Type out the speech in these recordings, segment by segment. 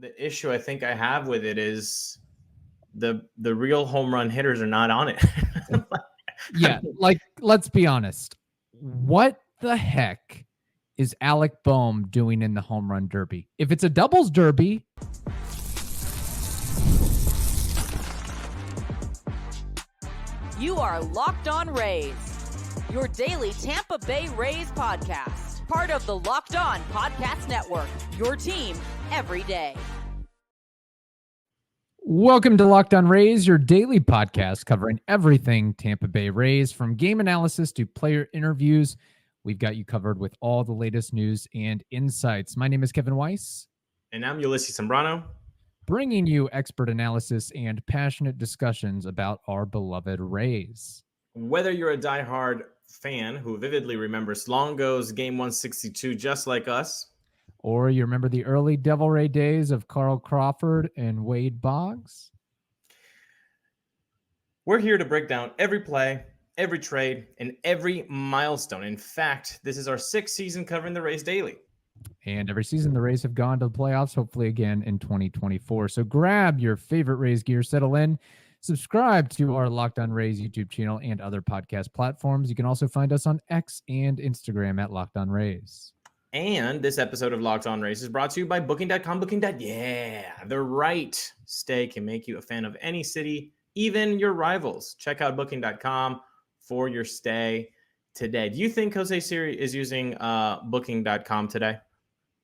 The issue I think I have with it is the real home run hitters are not on it. Yeah, like, let's be honest. What the heck is Alec Bohm doing in the home run derby? If it's a doubles derby, You are Locked On Rays, your daily Tampa Bay Rays podcast. Part of the Locked On Podcast Network, your team every day. welcome to Locked On Rays, your daily podcast covering everything Tampa Bay Rays, from game analysis to player interviews. We've got you covered with all the latest news and insights. My name is Kevin Weiss, And I'm Ulysses Zambrano. bringing you expert analysis and passionate discussions about our beloved Rays. Whether you're a diehard fan who vividly remembers Longo's Game 162 just like us, Or you remember the early Devil Ray days of Carl Crawford and Wade Boggs? we're here to break down every play, every trade, and every milestone. In fact, this is our sixth season covering the Rays daily. And every season, the Rays have gone to the playoffs, hopefully again in 2024. So grab your favorite Rays gear, settle in, subscribe to our Locked On Rays YouTube channel and other podcast platforms. You can also find us on X and Instagram at Locked On Rays. And this episode of Locked On Rays is brought to you by Booking.com. Yeah, the right stay can make you a fan of any city, even your rivals. Check out Booking.com for your stay today. Do you think Jose Siri is using Booking.com today?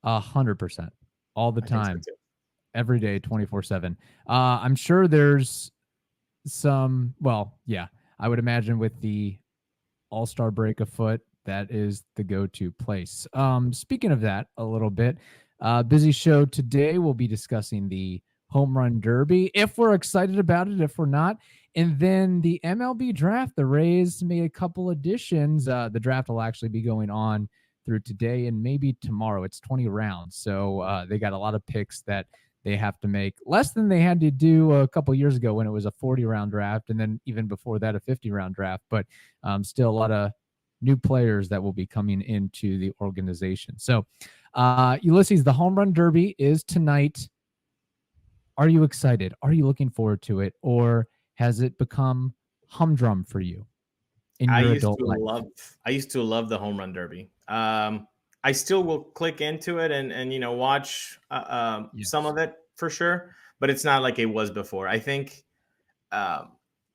100%. All the I think so time. too. Every day, 24/7. I'm sure there's some, I would imagine with the All-Star break afoot, that is the go-to place. Speaking of that a little bit, busy show today. We'll be discussing the home run derby, if we're excited about it, if we're not. And then the MLB draft. The Rays made a couple additions. The draft will actually be going on through today and maybe tomorrow. It's 20 rounds. So they got a lot of picks that they have to make, less than they had to do a couple years ago when it was a 40-round draft, and then even before that, a 50-round draft. But still a lot of new players that will be coming into the organization. So, Ulysses, the home run derby is tonight. Are you excited? Are you looking forward to it? Or has it become humdrum for you in your adult life? I used to love the home run derby. I still will click into it and watch Yes. some of it for sure, but it's not like it was before. I think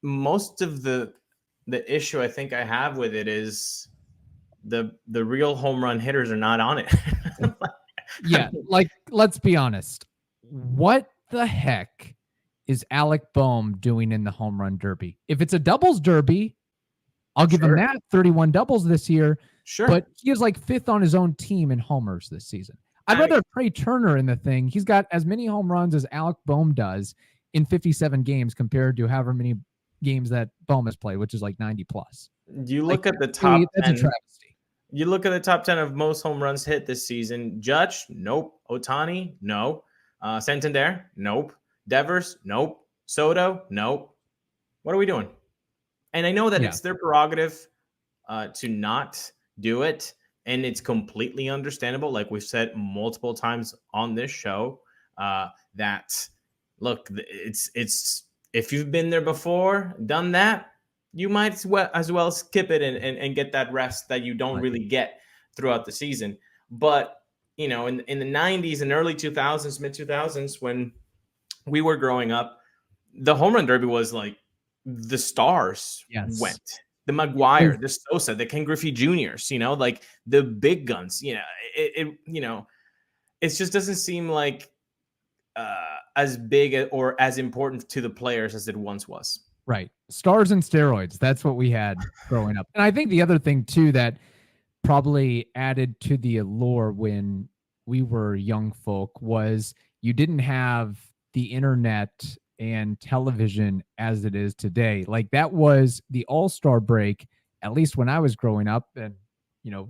most of the issue I think I have with it is the real home run hitters are not on it. Yeah, like, let's be honest. What the heck is Alec Bohm doing in the home run derby? If it's a doubles derby, I'll give him Sure. that. 31 doubles this year. Sure. But he is like fifth on his own team in homers this season. I'd rather have Trey Turner in the thing. He's got as many home runs as Alec Bohm does in 57 games compared to however many games that Bohm has played, which is like 90 plus. You look Like, at the top that's 10. a travesty. You look at the top 10 of most home runs hit this season. Judge, nope. Ohtani, no. Santander, nope. Devers, nope. Soto, nope. What are we doing? And I know that it's their prerogative to not do it, and it's completely understandable. Like we've said multiple times on this show, that look, it's if you've been there before, done that, you might as well skip it and get that rest that you don't really get throughout the season. But in the 90s and early 2000s, mid 2000s, when we were growing up, the home run derby was like the stars went. The Maguire, the Sosa, the Ken Griffey Juniors, like the big guns. It just doesn't seem like as big or as important to the players as it once was. Right. Stars and steroids. That's what we had growing up. And I think the other thing too that probably added to the allure when we were young folk was you didn't have the internet and television as it is today. Like, that was the All-Star break, at least when I was growing up. And,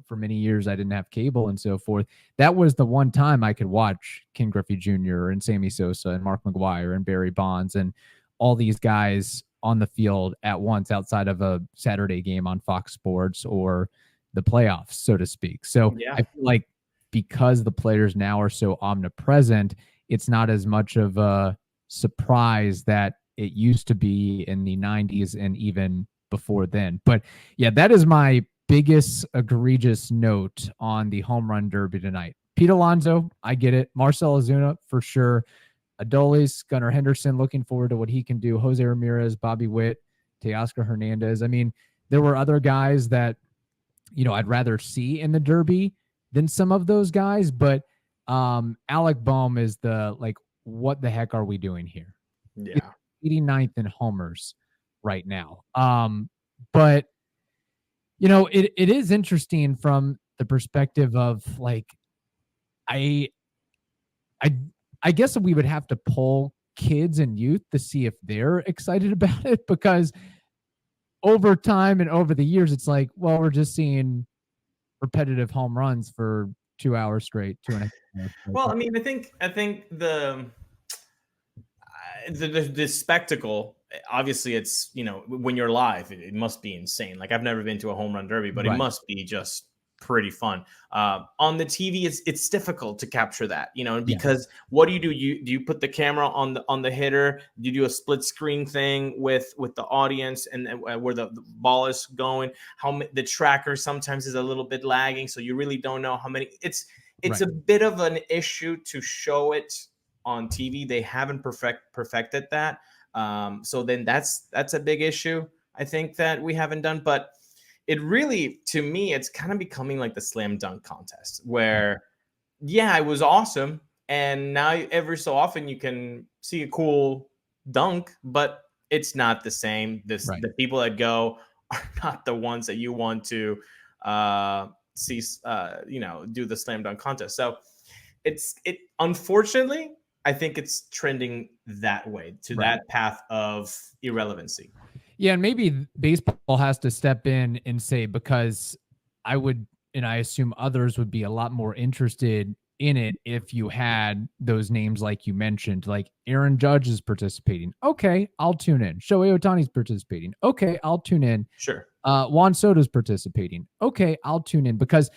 for many years I didn't have cable and so forth. That was the one time I could watch Ken Griffey Jr. and Sammy Sosa and Mark McGwire and Barry Bonds and all these guys on the field at once outside of a Saturday game on Fox Sports or the playoffs, so to speak. So I feel like because the players now are so omnipresent, it's not as much of a surprise that it used to be in the 90s and even before then. But yeah, that is my biggest egregious note on the home run derby tonight. Pete Alonso, I get it. Marcell Ozuna, for sure. Adolis, Gunnar Henderson, looking forward to what he can do. Jose Ramirez, Bobby Witt, Teoscar Hernandez. I mean, there were other guys that, I'd rather see in the derby than some of those guys, but Alec Bohm is what the heck are we doing here? Yeah. 89th in homers right now. But it is interesting from the perspective of I guess we would have to poll kids and youth to see if they're excited about it, because over time and over the years, it's like, well, we're just seeing repetitive home runs for 2 hours straight, 2.5 hours straight. Well, I mean, I think the spectacle, obviously it's, when you're live, it must be insane. Like, I've never been to a home run derby, but Right. It must be just pretty fun. On the TV, it's difficult to capture that, because what do? Do you put the camera on the hitter? Do you do a split screen thing with the audience and where the ball is going? The tracker sometimes is a little bit lagging, so you really don't know how many. It's Right. a bit of an issue to show it on TV. They haven't perfected that. So then that's a big issue, I think, that we haven't done. But it really, to me, it's kind of becoming like the slam dunk contest where, it was awesome. And now every so often you can see a cool dunk, but it's not the same. Right. The people that go are not the ones that you want to see, do the slam dunk contest. So unfortunately, I think it's trending that way, to that path of irrelevancy. Yeah, and maybe baseball has to step in and say, because I would, and I assume others would be a lot more interested in it if you had those names like you mentioned, like Aaron Judge is participating. Okay, I'll tune in. Shohei Ohtani's participating. Okay, I'll tune in. Sure. Juan Soto's participating. Okay, I'll tune in, because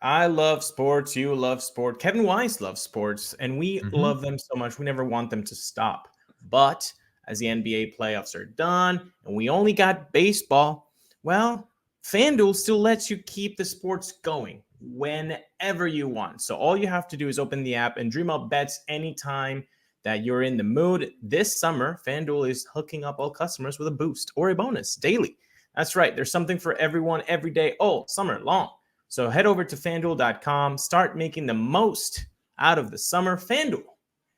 I love sports. You love sport. Kevin Weiss loves sports, and we love them so much. We never want them to stop. But as the NBA playoffs are done and we only got baseball, well, FanDuel still lets you keep the sports going whenever you want. So all you have to do is open the app and dream up bets anytime that you're in the mood. This summer, FanDuel is hooking up all customers with a boost or a bonus daily. That's right. There's something for everyone every day, all summer long. So head over to FanDuel.com. Start making the most out of the summer. FanDuel,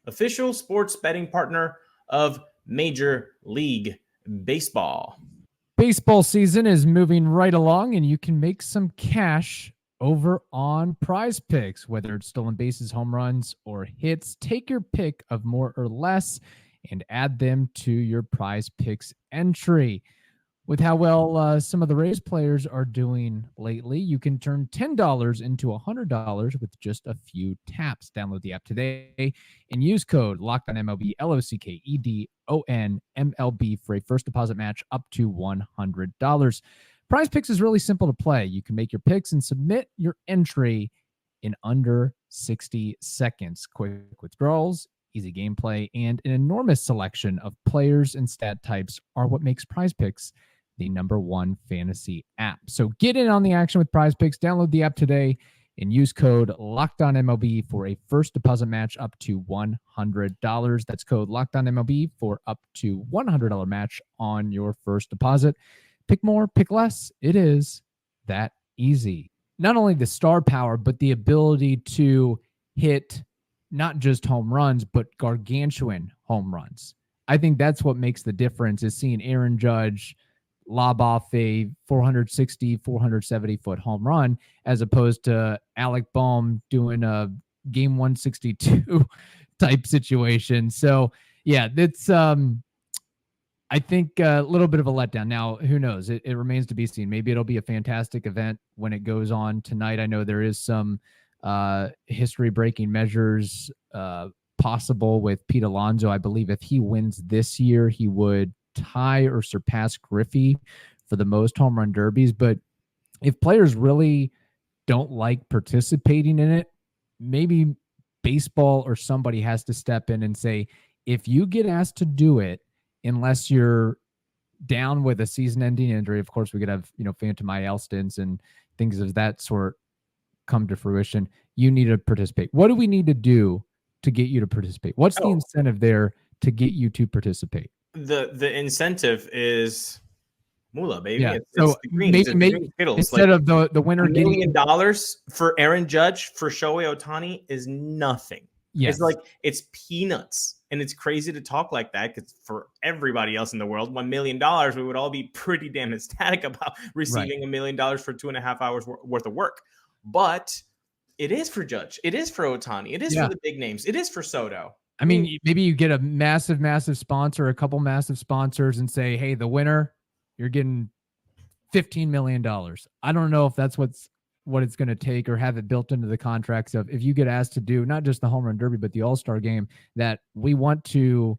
official sports betting partner of Major League Baseball. Baseball season is moving right along, and you can make some cash over on Prize Picks, whether it's stolen bases, home runs, or hits. Take your pick of more or less and add them to your Prize Picks entry. With how well some of the Rays players are doing lately, you can turn $10 into $100 with just a few taps. Download the app today and use code LOCKEDONMLB, LOCKEDONMLB, for a first deposit match up to $100. Prize Picks is really simple to play. You can make your picks and submit your entry in under 60 seconds. Quick withdrawals, easy gameplay, and an enormous selection of players and stat types are what makes Prize Picks the #1 fantasy app. So get in on the action with Prize Picks. Download the app today and use code LOCKEDONMLB for a first deposit match up to $100. That's code LOCKEDONMLB for up to $100 match on your first deposit. Pick more, pick less. It is that easy. Not only the star power, but the ability to hit not just home runs, but gargantuan home runs. I think that's what makes the difference, is seeing Aaron Judge lob off a 460, 470-foot home run, as opposed to Alec Bohm doing a game 162 type situation. So, yeah, that's, I think, a little bit of a letdown. Now, who knows? It remains to be seen. Maybe it'll be a fantastic event when it goes on tonight. I know there is some history-breaking measures possible with Pete Alonso. I believe if he wins this year, he would tie or surpass Griffey for the most home run derbies. But if players really don't like participating in it, maybe baseball or somebody has to step in and say, if you get asked to do it, unless you're down with a season-ending injury, of course we could have, phantom IL stints and things of that sort come to fruition. You need to participate. What do we need to do to get you to participate? What's the incentive there to get you to participate? The incentive is moolah, baby. Yeah. It's So the greens, maybe Skittles. instead of the winner $1 getting million for Aaron Judge for Shohei Ohtani is nothing. Yes. It's peanuts, and it's crazy to talk like that because for everybody else in the world, $1 million, we would all be pretty damn ecstatic about receiving $1 million for 2.5 hours worth of work. But it is for Judge. It is for Ohtani. It is for the big names. It is for Soto. I mean, maybe you get a massive sponsor, a couple massive sponsors, and say, hey, the winner, you're getting $15 million. I don't know if that's what it's going to take or have it built into the contracts of if you get asked to do not just the home run derby, but the All-Star game, that we want to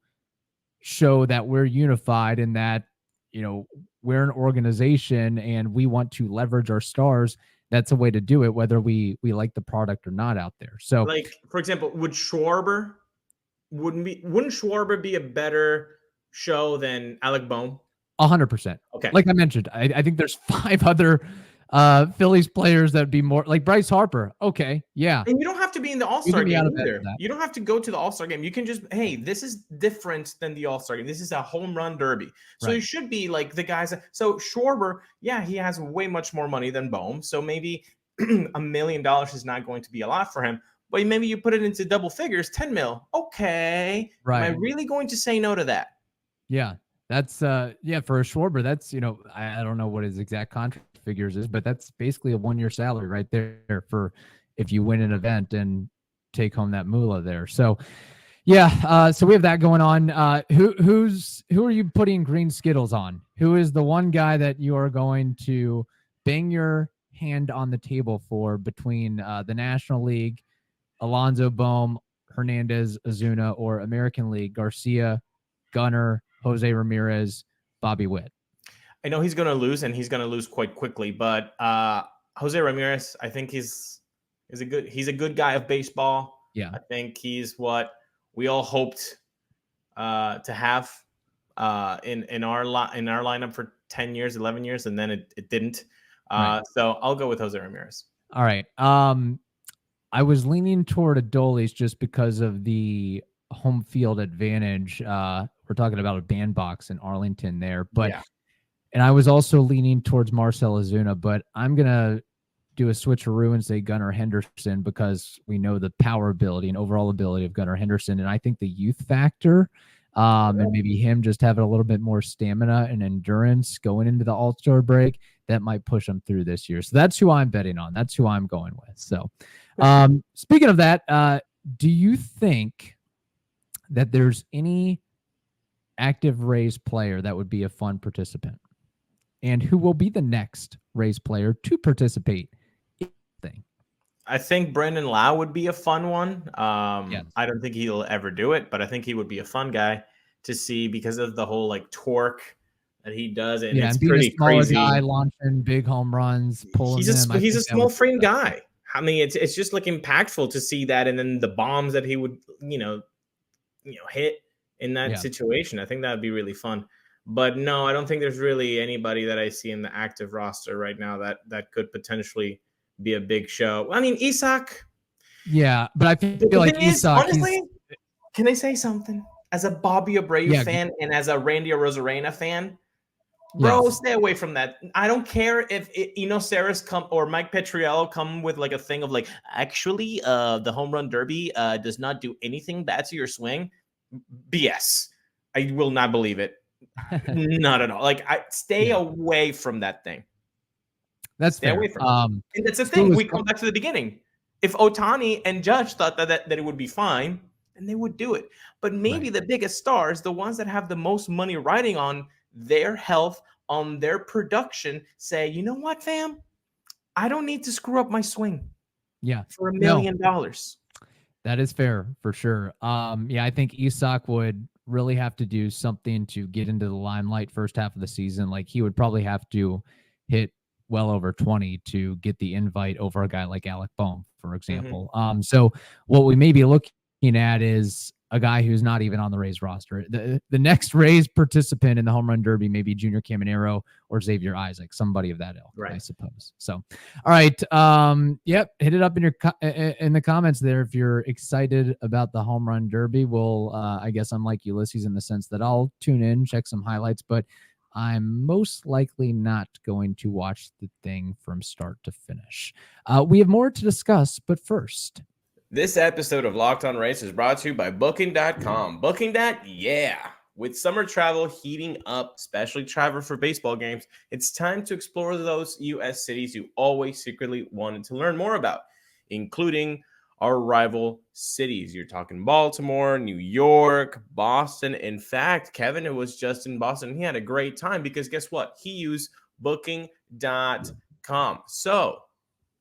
show that we're unified and that, we're an organization and we want to leverage our stars. That's a way to do it, whether we like the product or not out there. So for example, wouldn't Schwarber be a better show than Alec Bohm? 100%. Okay. Like I mentioned, I think there's 5 other Phillies players that would be more like Bryce Harper. Okay. Yeah. And you don't have to be in the All-Star game either. You don't have to go to the All-Star game. You can just, hey, this is different than the All-Star game. This is a home run derby. So you should be like the guys. So Schwarber, he has way much more money than Bohm. So maybe $1 million is not going to be a lot for him. But maybe you put it into double figures, 10 mil. Okay. Right. Am I really going to say no to that? Yeah. That's for a Schwarber, that's, I don't know what his exact contract figures is, but that's basically a 1-year salary right there for if you win an event and take home that moolah there. So so we have that going on. Who are you putting green Skittles on? Who is the one guy that you are going to bang your hand on the table for between the National League, Alonso, Bohm, Hernandez, Ozuna, or American League, Garcia, Gunnar, Jose Ramirez, Bobby Witt? I know he's going to lose, and he's going to lose quite quickly. But Jose Ramirez, I think he's a good guy of baseball. Yeah, I think he's what we all hoped to have in our lineup for 10 years, 11 years, and then it didn't. So I'll go with Jose Ramirez. All right. I was leaning toward Adolis just because of the home field advantage. We're talking about a bandbox in Arlington there, but and I was also leaning towards Marcell Ozuna, but I'm gonna do a switcheroo and say Gunnar Henderson because we know the power ability and overall ability of Gunnar Henderson, and I think the youth factor, and maybe him just having a little bit more stamina and endurance going into the All-Star break, that might push him through this year. So that's who I'm betting on. That's who I'm going with. So, speaking of that, do you think that there's any active Rays player that would be a fun participant, and who will be the next Rays player to participate in the thing? I think Brandon Lau would be a fun one. Yes. I don't think he'll ever do it, but I think he would be a fun guy to see because of the whole torque that he does, and it's and being pretty a smaller crazy. guy launting big home runs, pulling. He's a small frame guy. I mean, it's just impactful to see that, and then the bombs that he would hit in that situation. I think that would be really fun. But no, I don't think there's really anybody that I see in the active roster right now that could potentially be a big show. I mean, Isak. Yeah, but I feel like Isak. Honestly, can I say something? As a Bobby Abreu fan and as a Randy Arozarena fan, bro, stay away from that. I don't care if Sarris come or Mike Petriello come with a thing of actually, the home run derby does not do anything bad to your swing. BS. I will not believe it. Not at all. I stay away from that thing. That's stay fair. Away from and that's the thing. We come back to the beginning. If Ohtani and Judge thought that it would be fine, then they would do it. But maybe the biggest stars, the ones that have the most money riding on their health, on their production, say, you know what, fam? I don't need to screw up my swing. Yeah. For $1 million. That is fair for sure. I think Isak would really have to do something to get into the limelight first half of the season. He would probably have to hit well over 20 to get the invite over a guy like Alec Bohm, for example. So what we may be looking at is a guy who's not even on the Rays roster. The next Rays participant in the home run derby may be Junior Caminero or Xavier Isaac, somebody of that ilk, Right. I suppose. So, all right. Yep. Hit it up in the comments there if you're excited about the home run derby. We'll, I guess I'm like Ulysses in the sense that I'll tune in, check some highlights, but I'm most likely not going to watch the thing from start to finish. We have more to discuss, but first, this episode of Locked On Race is brought to you by Booking.com. Booking.yeah. With summer travel heating up, especially travel for baseball games, it's time to explore those U.S. cities you always secretly wanted to learn more about, including our rival cities. You're talking Baltimore, New York, Boston. In fact, Kevin, it was just in Boston. He had a great time because guess what? He used Booking.com. So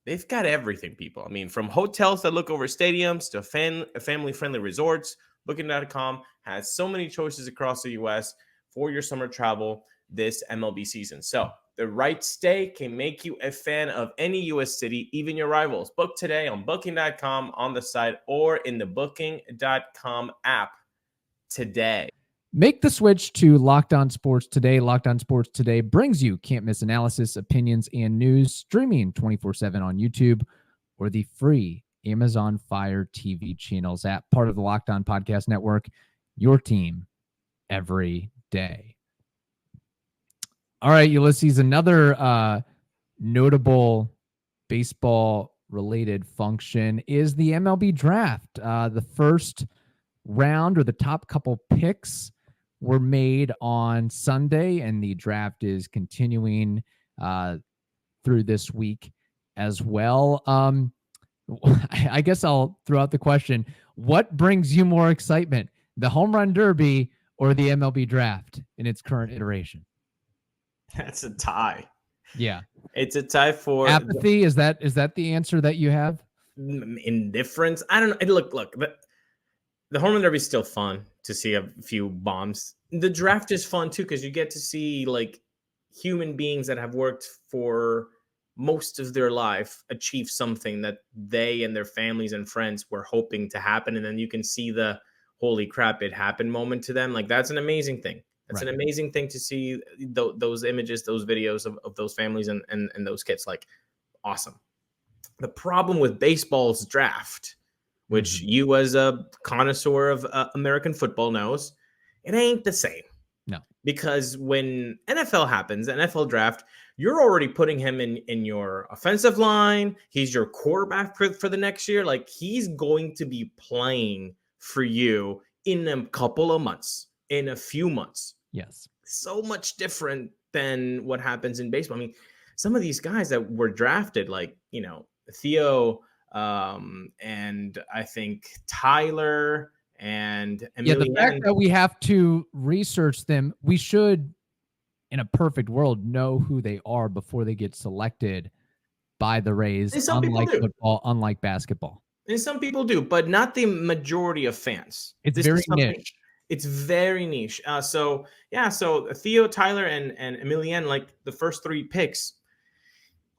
they've got everything, people. I mean, from hotels that look over stadiums to family-friendly resorts, Booking.com has so many choices across the U.S. for your summer travel this MLB season. So the right stay can make you a fan of any U.S. city, even your rivals. Book today on Booking.com on the site or in the Booking.com app today. make the switch to Locked On Sports Today. Locked On Sports Today brings you can't miss analysis, opinions, and news, streaming 24/7 on YouTube or the free Amazon Fire TV channels app, part of the Locked On Podcast Network, your team every day. All right, Ulysses, another notable baseball-related function is the MLB draft. The first round or the top couple picks were made on Sunday, and the draft is continuing through this week as well. I guess I'll throw out the question, what brings you more excitement, the home run derby or the MLB draft in its current iteration? That's a tie. Yeah. It's a tie for apathy. Is that the answer that you have? Indifference. I don't know. Look, the home run derby is still fun to see a few bombs. The draft is fun too, because you get to see like human beings that have worked for most of their life achieve something that they and their families and friends were hoping to happen. And then you can see the holy crap, it happened moment to them. Like, that's an amazing thing. That's Right. an amazing thing to see those images, those videos of those families and those kids. Like, awesome. The problem with baseball's draft, which you as a connoisseur of American football knows, it ain't the same. No. Because when NFL happens, NFL draft, you're already putting him in your offensive line. He's your quarterback for the next year. Like, he's going to be playing for you in a couple of months, in a few months. Yes. So much different than what happens in baseball. I mean, some of these guys that were drafted, like, you know, Theo, and I think Tyler and Emilian. The fact that we have to research them, we should, in a perfect world, know who they are before they get selected by the Rays, unlike football, unlike basketball. And some people do, but not the majority of fans. It's very niche. It's very niche. So Theo, Tyler, and Emilian, like the first three picks,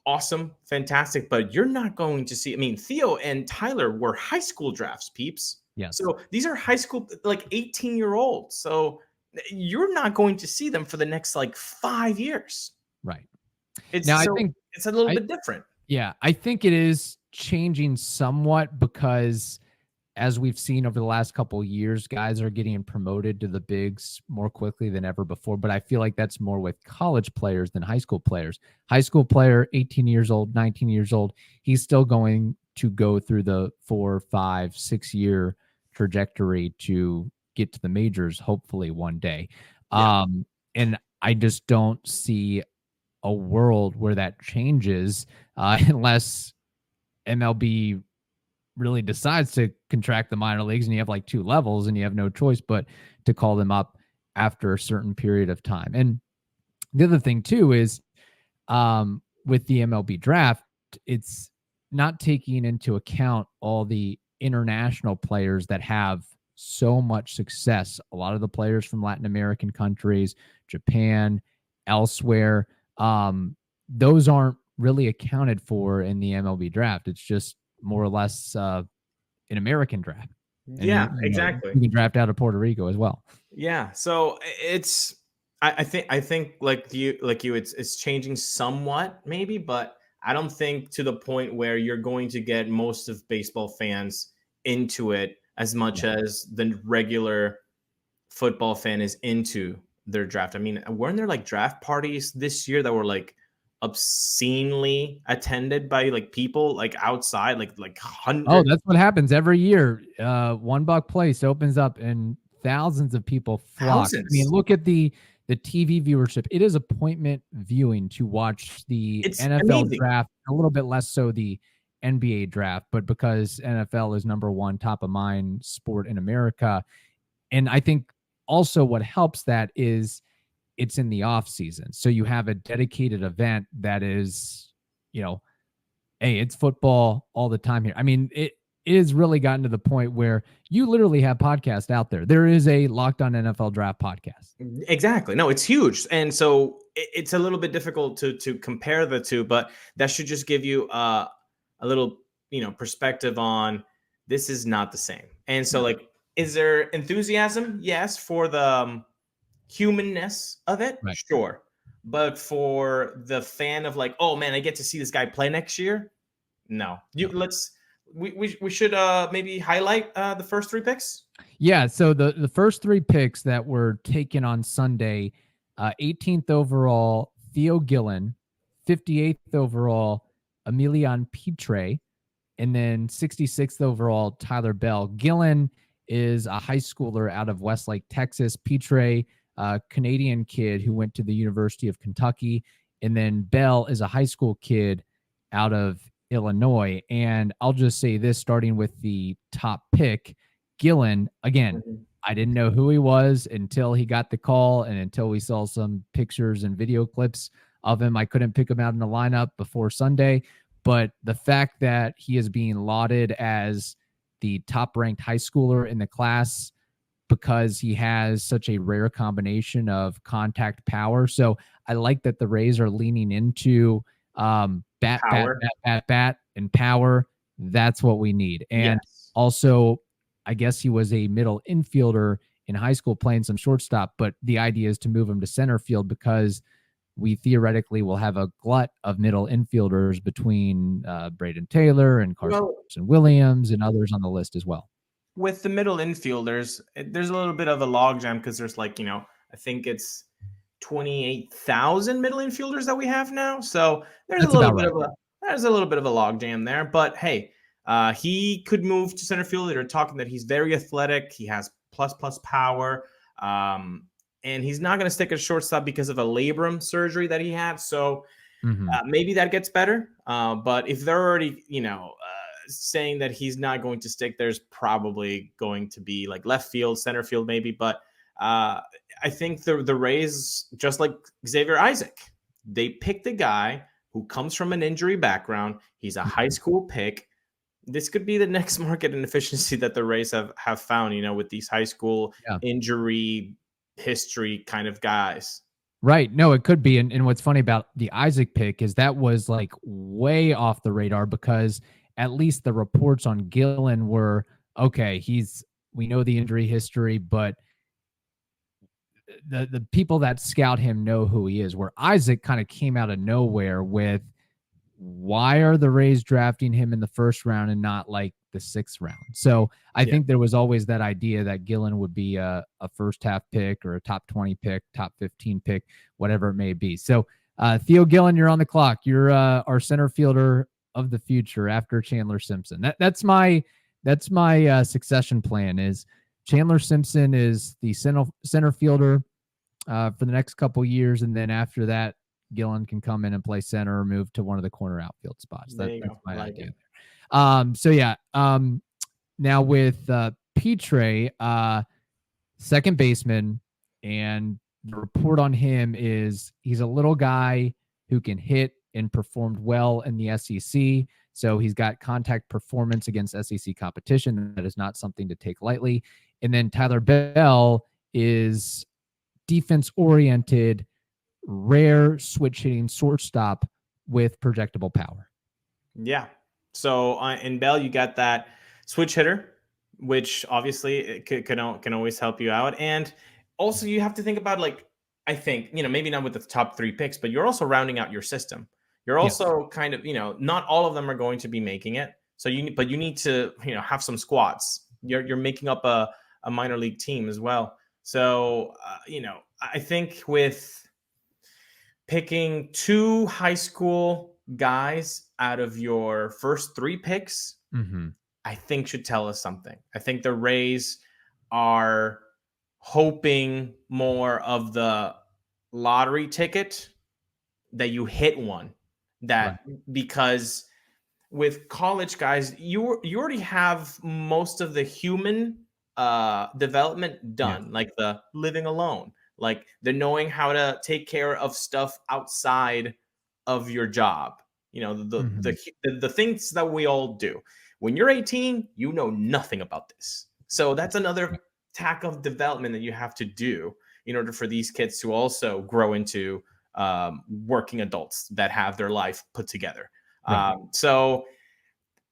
awesome, fantastic. But you're not going to see. I mean, Theo and Tyler were high school drafts, peeps. Yes. So these are high school, like 18-year-olds. So you're not going to see them for the next like 5 years. Right. I think it's a little bit different. Yeah, I think it is changing somewhat because, as we've seen over the last couple of years, guys are getting promoted to the bigs more quickly than ever before. But I feel like that's more with college players than high school players. High school player, 18 years old, 19 years old, he's still going to go through the 4, 5, 6 year trajectory to get to the majors, hopefully one day. Yeah. And I just don't see a world where that changes unless MLB really decides to contract the minor leagues and you have like 2 levels and you have no choice but to call them up after a certain period of time. And the other thing too is with the MLB draft, it's not taking into account all the international players that have so much success. A lot of the players from Latin American countries, Japan, elsewhere, those aren't really accounted for in the MLB draft. It's just more or less an American draft. And Yeah, exactly. You can draft out of Puerto Rico as well. Yeah. So it's I think like you it's changing somewhat maybe, but I don't think to the point where you're going to get most of baseball fans into it as much as the regular football fan is into their draft. I mean, weren't there like draft parties this year that were like obscenely attended by like people like outside, like hundreds? Oh, that's what happens every year. $1 Place opens up and thousands of people flock. I mean, look at the TV viewership. It is appointment viewing to watch the NFL draft, a little bit less so the NBA draft, but because NFL is number one top of mind sport in America. And I think also what helps that is it's in the off season. So you have a dedicated event that is, hey, it's football all the time here. I mean, it is really gotten to the point where you literally have podcasts out there. There is a Locked On NFL Draft podcast. Exactly. No, it's huge. And so it's a little bit difficult to compare the two, but that should just give you a little, perspective on this is not the same. And so like, is there enthusiasm? Yes. For the humanness of it. Right. Sure. But for the fan of like, oh man, I get to see this guy play next year. No, we should maybe highlight the first 3 picks. Yeah. So the first 3 picks that were taken on Sunday, 18th overall, Theo Gillen, 58th overall, Emilian Pitre, and then 66th overall, Tyler Bell. Gillen is a high schooler out of Westlake, Texas. Pitre, a Canadian kid who went to the University of Kentucky. And then Bell is a high school kid out of Illinois. And I'll just say this, starting with the top pick, Gillen, again, I didn't know who he was until he got the call and until we saw some pictures and video clips of him. I couldn't pick him out in the lineup before Sunday, but the fact that he is being lauded as the top-ranked high schooler in the class because he has such a rare combination of contact power. So I like that the Rays are leaning into bat, and power. That's what we need. And also, I guess he was a middle infielder in high school playing some shortstop, but the idea is to move him to center field because we theoretically will have a glut of middle infielders between Braden Taylor and Carson Williams and others on the list as well. With the middle infielders, there's a little bit of a logjam because there's like, I think it's 28,000 middle infielders that we have now. So there's a little bit of a logjam there. But hey, he could move to center field. They're talking that he's very athletic. He has plus power. And he's not going to stick at shortstop because of a labrum surgery that he had. So maybe that gets better. But if they're already, saying that he's not going to stick, there's probably going to be like left field, center field, maybe. But I think the Rays, just like Xavier Isaac, they picked a guy who comes from an injury background. He's a high school pick. This could be the next market inefficiency that the Rays have found, with these high school injury history kind of guys. Right. No, it could be. And what's funny about the Isaac pick is that was like way off the radar because at least the reports on Gillen were, okay, we know the injury history, but the people that scout him know who he is, where Isaac kind of came out of nowhere with, why are the Rays drafting him in the first round and not like the 6th round? So I think there was always that idea that Gillen would be a first half pick or a top 20 pick, top 15 pick, whatever it may be. So Theo Gillen, you're on the clock. You're our center fielder of the future after Chandler Simpson. That's my succession plan. Is Chandler Simpson is the center fielder for the next couple years, and then after that, Gillen can come in and play center or move to one of the corner outfield spots. That's my idea. Now with Pitre, second baseman, and the report on him is he's a little guy who can hit and performed well in the SEC. So he's got contact performance against SEC competition. That is not something to take lightly. And then Tyler Bell is defense-oriented, rare switch hitting shortstop with projectable power. Yeah. So in Bell, you got that switch hitter, which obviously it can always help you out. And also you have to think about, like, I think, maybe not with the top 3 picks, but you're also rounding out your system. You're Yes. also kind of, not all of them are going to be making it. So you need to, have some squads. You're making up a minor league team as well. So, I think with picking 2 high school guys out of your first 3 picks, I think should tell us something. I think the Rays are hoping more of the lottery ticket that you hit one, because with college guys, you already have most of the human development done, like the living alone, like the knowing how to take care of stuff outside of your job. The things that we all do. When you're 18, you know nothing about this. So that's another tack of development that you have to do in order for these kids to also grow into working adults that have their life put together. So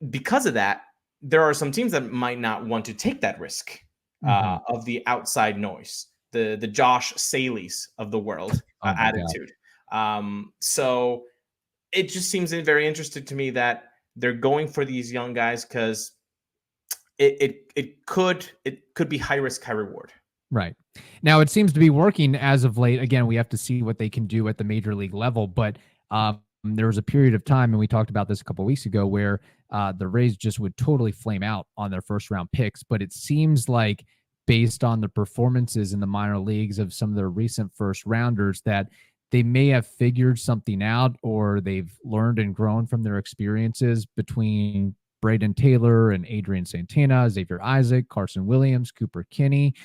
because of that, there are some teams that might not want to take that risk of the outside noise, the Josh Saleys of the world attitude. So it just seems very interesting to me that they're going for these young guys because it could be high risk, high reward. Right. Now it seems to be working as of late. Again, we have to see what they can do at the major league level, but there was a period of time, and we talked about this a couple of weeks ago, where the Rays just would totally flame out on their first round picks. But it seems like, based on the performances in the minor leagues of some of their recent first rounders, that they may have figured something out, or they've learned and grown from their experiences between Braden Taylor and Adrian Santana, Xavier Isaac, Carson Williams, Cooper Kinney.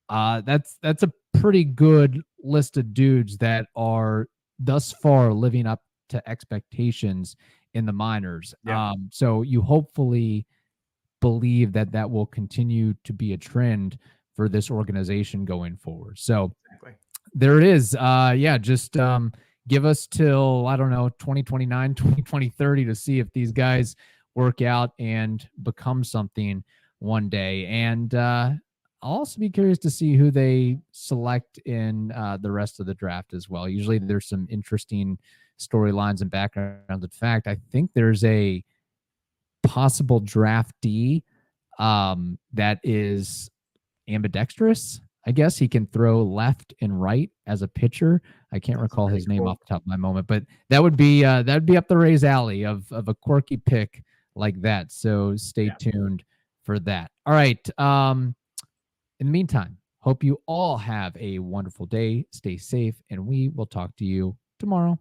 That's a pretty good list of dudes that are thus far living up to expectations in the minors. So you hopefully believe that will continue to be a trend for this organization going forward. So there it is. Just give us till, I don't know, 2029, 2030 to see if these guys work out and become something one day. And I'll also be curious to see who they select in the rest of the draft as well. Usually there's some interesting storylines and backgrounds. In fact, I think there's a possible draftee that is ambidextrous. I guess he can throw left and right as a pitcher. I can't recall his name off the top of my moment, but that would be up the Rays' alley of a quirky pick like that. So stay tuned for that. All right. In the meantime, hope you all have a wonderful day. Stay safe, and we will talk to you tomorrow.